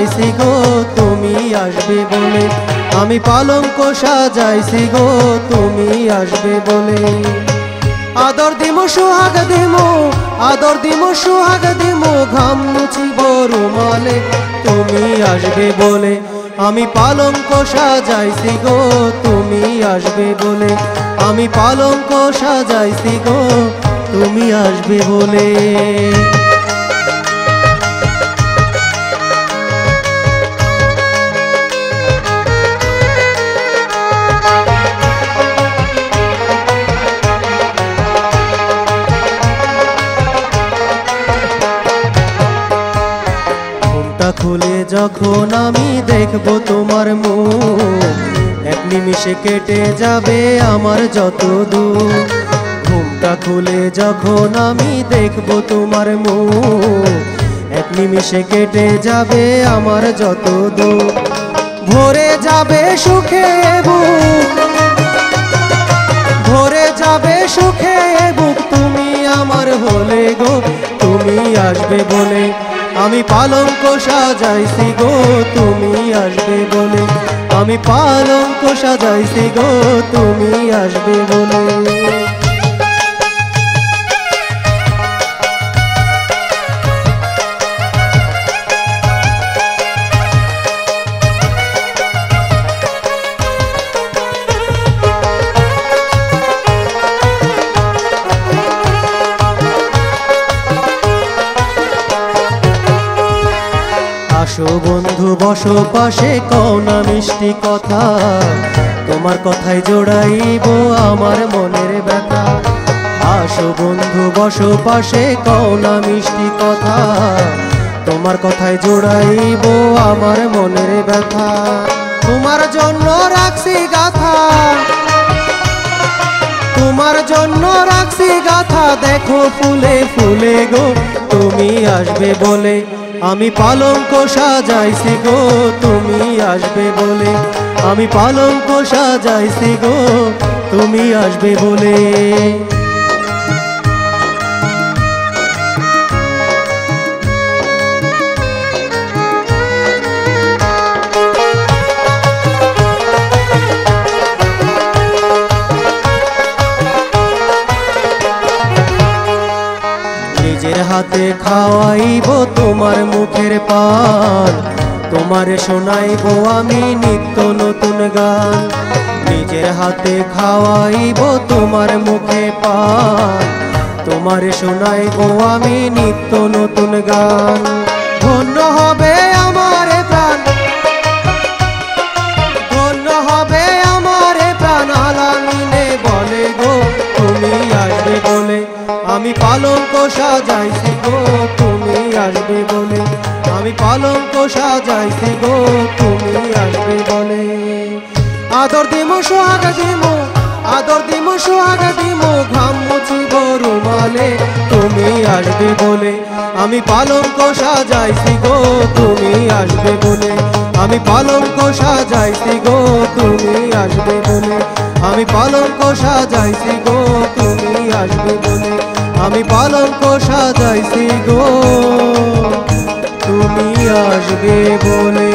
সাজাইছি গো তুমি আসবে বলে, আমি পালঙ্ক সাজাইছি গো তুমি আসবে বলে। আদর দিমু সোহাগ দিমু, আদর দিমু সোহাগ দিমু, ঘাম মুছিব রুমালে তুমি আসবে বলে, আমি পালঙ্ক সাজাইছি গো তুমি আসবে বলে, আমি পালঙ্ক সাজাইছি গো তুমি আসবে বলে। খুলে যখন আমি দেখব তোমার মুখ, এক নিমিষে কেটে যাবে আমার যত দুঃখ। ঘুমটা খুলে যখন আমি দেখব তোমার মুখ, এক নিমিষে কেটে যাবে আমার যত দুঃখ। ভরে যাবে সুখে বুক, ভরে যাবে সুখে বুক, তুমি আমার হলে গো তুমি আসবে বলে, আমি পালঙ্ক সাজাইছি গো তুমি আসবে বলে, আমি পালঙ্ক সাজাইছি গো তুমি আসবে বলে। আসো বন্ধু বসো পাশে, কও না মিষ্টি কথা, তোমার কথায় জোড়াইব আমার মনের ব্যথা। আসো বন্ধু বসো পাশে, কও না মিষ্টি কথা, তোমার কথায় জোড়াইব আমার মনের ব্যথা। তোমার জন্য রাখছি গাথা, তোমার জন্য রাখছি গাথা, দেখো ফুলে ফুলে গো তুমি আসবে বলে, আমি পালঙ্ক সাজাইছি গো তুমি আসবে বলে, আমি পালঙ্ক সাজাইছি গো তুমি আসবে বলে। নিজের হাতে খাওয়াইব তোমার মুখের পান, তোমারে শোনাইব আমি নিত্য নতুন গান। নিজের হাতে খাওয়াইব তোমার মুখে পান, তোমারে শোনাইব আমি নিত্য নতুন গান। ধন্য হবে আমার প্রাণ, ধন্য হবে আমার প্রাণ, আলামিনে বলে গো তুমি আসবে বলে, আমি পালঙ্ক সাজাইছি গো তুমি আসবে বলে, আমি পালঙ্ক সাজাইছি গো তুমি আসবে বলে। আদর দিমু সোহাগ দিমু, আদর দিমু সোহাগ দিমু, ঘাম মুছিব রুমালে তুমি আসবে বলে, আমি পালঙ্ক সাজাইছি গো তুমি আসবে বলে, আমি পালঙ্ক সাজাইছি গো তুমি আসবে বলে, আমি পালঙ্ক সাজাইছি গো তুমি আসবে বলে, আমি পালঙ্ক সাজাইছি গো তুমি আসবে বলে।